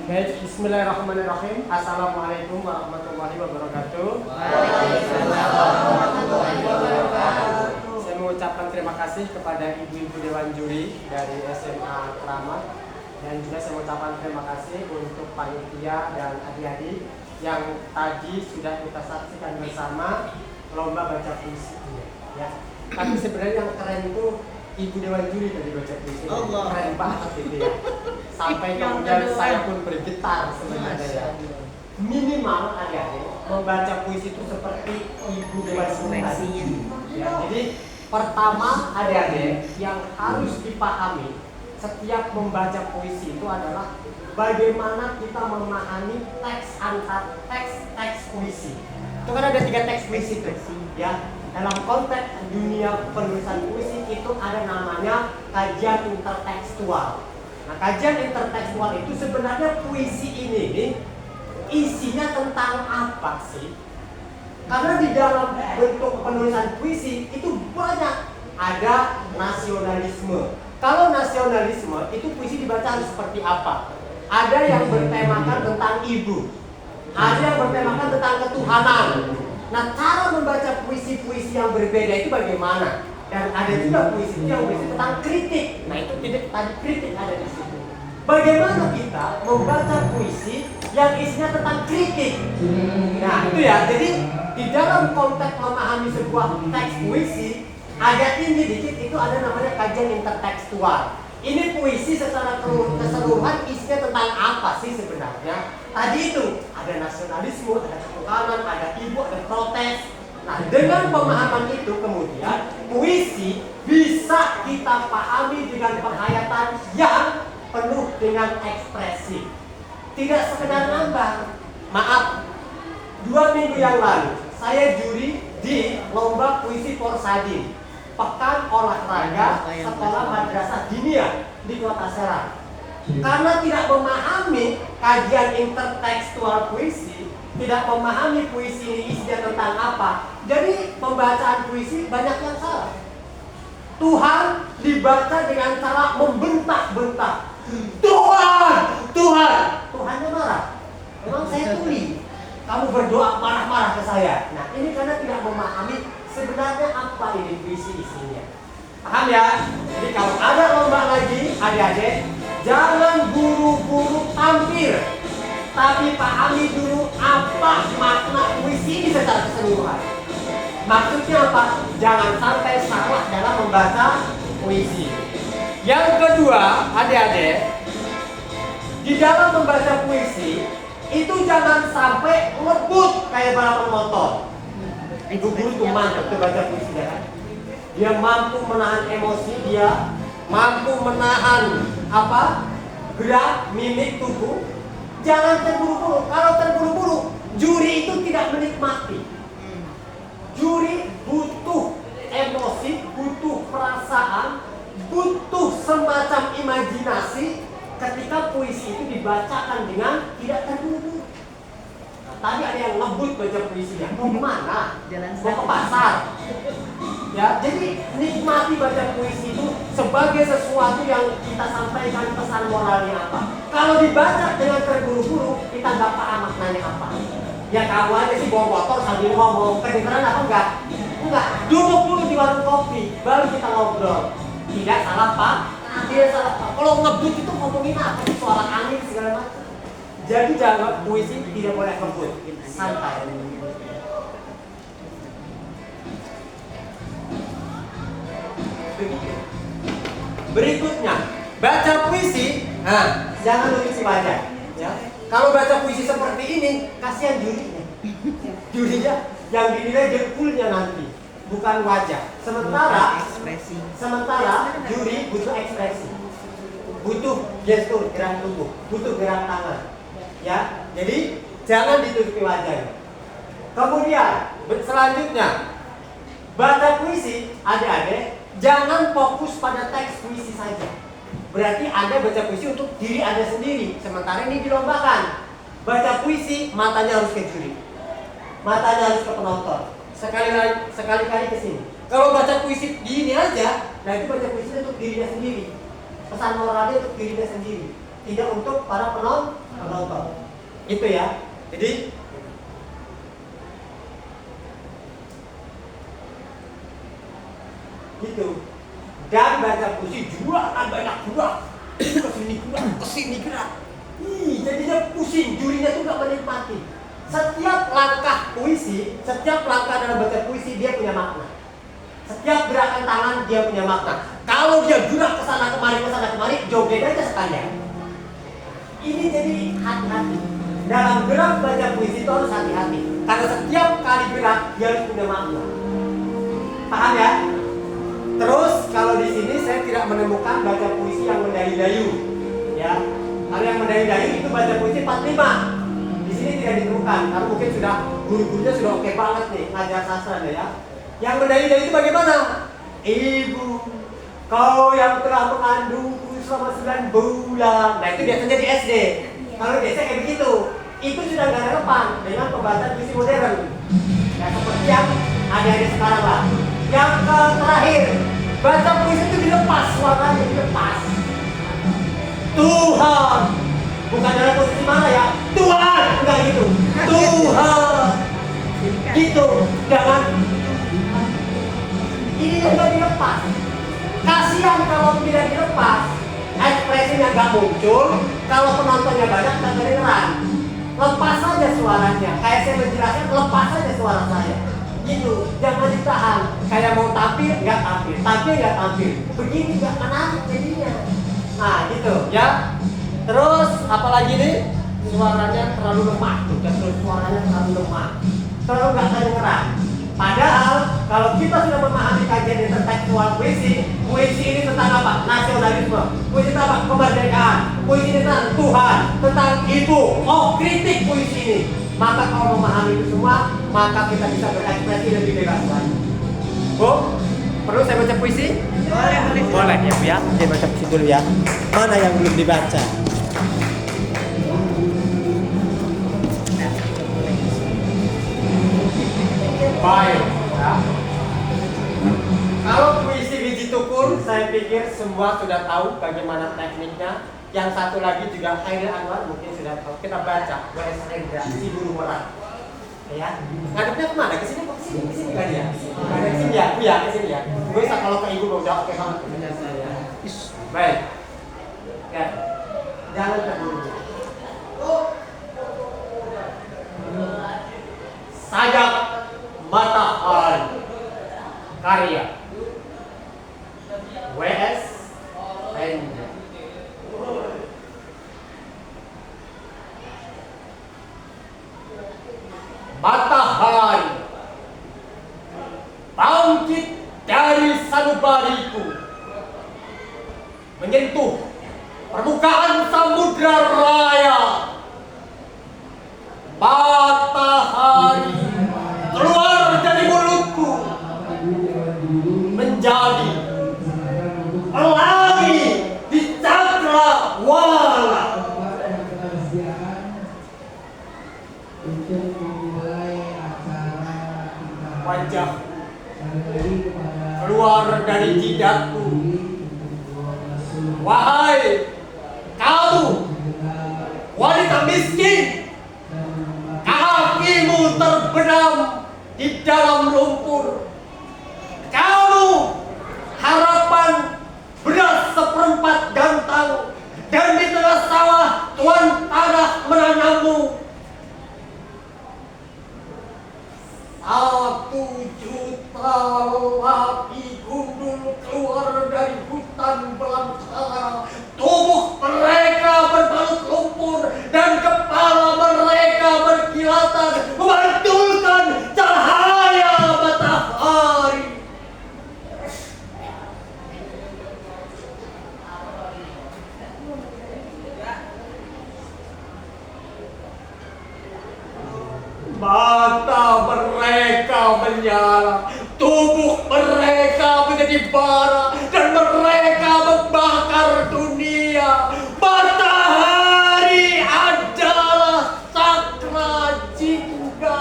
Baik, bismillahirrahmanirrahim. Assalamualaikum warahmatullahi wabarakatuh. Waalaikumsalam warahmatullahi wabarakatuh. Saya mengucapkan terima kasih kepada ibu-ibu Dewan Juri dari SMA Keramat. Dan juga saya mengucapkan terima kasih untuk panitia dan adik-adik yang tadi sudah kita saksikan bersama lomba baca puisi ini. Ya. Tapi sebenarnya yang keren itu ibu Dewan Juri tadi baca puisi. Keren banget itu ya. Sampai kemudian saya pun bergetar sebenarnya ya. Minimal adik-adik membaca puisi itu seperti ibu Dewan Juri tadi. Ya, jadi pertama adik-adik yang harus dipahami setiap membaca puisi itu adalah bagaimana kita memahami teks antar teks puisi. Itu kan ada 3 teks puisi itu, ya. Dalam konteks dunia penulisan puisi itu ada namanya kajian intertekstual. Nah, kajian intertekstual itu sebenarnya puisi ini isinya tentang apa sih? Karena di dalam bentuk penulisan puisi itu banyak, ada nasionalisme. Kalau nasionalisme itu puisi dibaca harus seperti apa? Ada yang bertemakan tentang ibu, ada yang bertemakan tentang ketuhanan. Nah, cara membaca puisi-puisi yang berbeda itu bagaimana? Dan ada juga puisi yang berisi tentang kritik. Nah, itu tidak tadi kritik ada di situ. Bagaimana kita membaca puisi yang isinya tentang kritik? Nah, itu ya. Jadi di dalam konteks memahami sebuah teks puisi agak tinggi dikit itu ada namanya kajian intertekstual. Ini puisi secara keseluruhan isinya tentang apa sih sebenarnya? Tadi itu ada nasionalisme, ada ketuhanan, ada ibu, ada protes. Nah, dengan pemahaman itu kemudian puisi bisa kita pahami dengan penghayatan yang penuh dengan ekspresi. Tidak sekedar nambah. Maaf, 2 minggu yang lalu saya juri di lomba puisi Porsadin, Pekan Olahraga Sekolah Madrasah Dinia di Kota Serang. Karena tidak memahami kajian intertekstual puisi, tidak memahami puisi ini isinya tentang apa, jadi pembacaan puisi banyak yang salah. Tuhan dibaca dengan cara membentak-bentak. Tuhan, Tuhan, Tuhannya marah. Memang saya tuli. Kamu berdoa marah-marah ke saya. Nah, ini karena tidak memahami sebenarnya apa ini puisi isinya. Paham ya? Jadi kalau ada lomba lagi, adik-adik, jangan buru-buru tampil, tapi pahami dulu apa makna puisi ini secara keseluruhan. Maksudnya apa? Jangan sampai salah dalam membaca puisi. Yang kedua, adik-adik, di dalam membaca puisi itu jangan sampai ngebut kayak balapan motor. Ibu guru tuh mantap tuh baca puisi ya. Dia mampu menahan emosi, dia mampu menahan gerak mimik tubuh. Jangan terburu-buru. Kalau terburu-buru, juri itu tidak menikmati. Juri butuh emosi, butuh perasaan, butuh semacam imajinasi ketika puisi itu dibacakan dengan tidak terburu-buru. Nah, tadi ada yang ngebut baca puisinya. Mau kemana? Mau ke pasar. Ya, jadi nikmati baca puisi itu sebagai sesuatu yang kita sampaikan pesan moralnya apa. Kalau dibaca dengan terburu-buru, kita nggak paham maknanya apa. Ya kamu aja sih bawa motor sambil ngomong, kedengeran apa enggak? Enggak. Duduk dulu di warung kopi, baru kita ngobrol. Tidak salah Pak, tidak salah Pak. Kalau ngebut itu ngomongin apa? Soal angin segala macam. Jadi jangan puisi tidak boleh ngebut, santai. Berikutnya, baca puisi, jangan lucu wajah. Ya. Kalau baca puisi seperti ini, kasihan jurinya. Jurinya yang dinilai jempolnya nanti, bukan wajah. Sementara juri butuh ekspresi, butuh gestur, gerak tubuh, butuh gerak tangan. Ya, jadi jangan ditutupi wajahnya. Kemudian selanjutnya, baca puisi, adik-adik, jangan fokus pada teks puisi saja. Berarti Anda baca puisi untuk diri Anda sendiri. Sementara ini dilombakan. Baca puisi, matanya harus ke juri, matanya harus ke penonton. Sekali-kali ke sini. Kalau baca puisi gini aja, nah itu baca puisi untuk dirinya sendiri. Pesan moralnya untuk dirinya sendiri, tidak untuk para penonton. Itu ya. Jadi gitu. Dan baca puisi juga banyak gerak. Kesini gerak. Jadinya pusing, jurinya tuh gak menikmati. Setiap langkah puisi, setiap langkah dalam baca puisi dia punya makna. Setiap gerakan tangan dia punya makna. Kalau dia gerak ke sana kemari, joget aja sekalian. Ini jadi hati-hati. Dalam gerak baca puisi itu harus hati-hati. Karena setiap kali gerak dia harus punya makna. Paham ya? Terus kalau di sini saya tidak menemukan baca puisi yang mendayu-dayu. Ya. Kalau yang mendayu-dayu itu baca puisi 45. Di sini tidak ditemukan. Karena mungkin sudah guru-gurunya sudah oke banget nih ngajar sastra ya. Yang mendayu-dayu itu bagaimana? Ibu, kau yang telah mengandungku selama 9 bulan. Nah itu biasanya di SD. Kalau di SD kayak begitu. Itu sudah nggak relevan dengan pembahasan puisi modern. Ya seperti yang ada sekarang lah. Yang terakhir, baca puisi itu dilepas, suaranya dilepas. Tuhan, bukan dalam posisi mana ya? Tuhan, enggak gitu. Tuhan, gitu. Jangan. Ini juga dilepas. Kasihan kalau tidak dilepas, ekspresinya nggak muncul. Kalau penontonnya banyak, nggak kedengeran. Lepas saja suaranya. Kayak saya menjelaskan, lepas saja suara saya. Gitu, jangan ditahan. Kayak mau tampil, nggak tampil. Tampil, nggak tampil. Begini nggak menarik jadinya. Nah, gitu ya. Terus, apalagi nih? Suaranya terlalu lemah. Terus suaranya terlalu lemah. Terlalu nggak kedengeran. Padahal kalau kita sudah memahami kajian intertekstual puisi ini tentang apa? Nasionalisme. Puisi tentang apa? Kemerdekaan. Puisi ini tentang Tuhan, tentang Ibu. Oh, kritik puisi ini. Maka kalau memahami itu semua, maka kita bisa berekspresi lebih bebas lagi. Bu, perlu saya baca puisi? Boleh ya Bu ya. Saya baca puisi dulu ya. Mana yang belum dibaca? Baik, ya. Kalau puisi biji tukur, saya pikir semua sudah tahu bagaimana tekniknya. Yang satu lagi juga Khairil Anwar mungkin sudah tahu. Kita baca W.S. Rendra, Si Guru Merah. Ya, ngadepnya kemana? Ke sini, ke sini kan ya? Ke sini ya, Bu ya, ke sini ya. Gue bisa kalau ke ibu udah oke banget punya saya. Baik, ya, jangan terburu-buru. Sajak Matahari, karya W.S. Rendra. Matahari bangkit dari sanubariku, menyentuh permukaan samudra raya. Matahari keluar dari mulutku menjadi pelangi di cakrawala. Wajah keluar dari jidatku. Wahai kamu wanita miskin, kakimu terbenam di dalam lumpur. Kamu harapan beras seperempat gantang, dan di tengah sawah tuan tanah menanammu. 1 juta lelaki gundul keluar dari hutan belantara. Tubuh mereka berbalut lumpur dan kepala mereka berkilatan memantulkan cahaya matahari. Mata mereka menyala, tubuh mereka menjadi bara, dan mereka membakar dunia. Matahari adalah sakra jingga.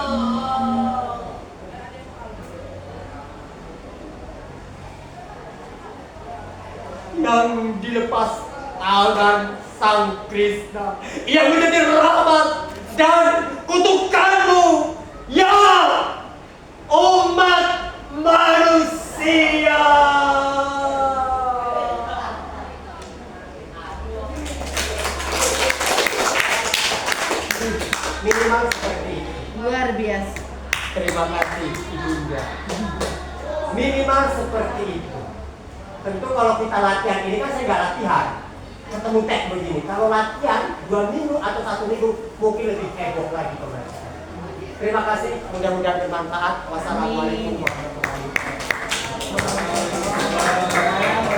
Yang dilepas tangan Sang Krishna, yang menjadi rahmat Terima kasih Ibunda. Minimal seperti itu. Tentu kalau kita latihan ini kan saya nggak latihan, ketemu teks begini. Kalau latihan 2 minggu atau 1 minggu mungkin lebih heboh lagi pembelajaran. Terima kasih, mudah-mudahan bermanfaat. Wassalamualaikum warahmatullahi wabarakatuh.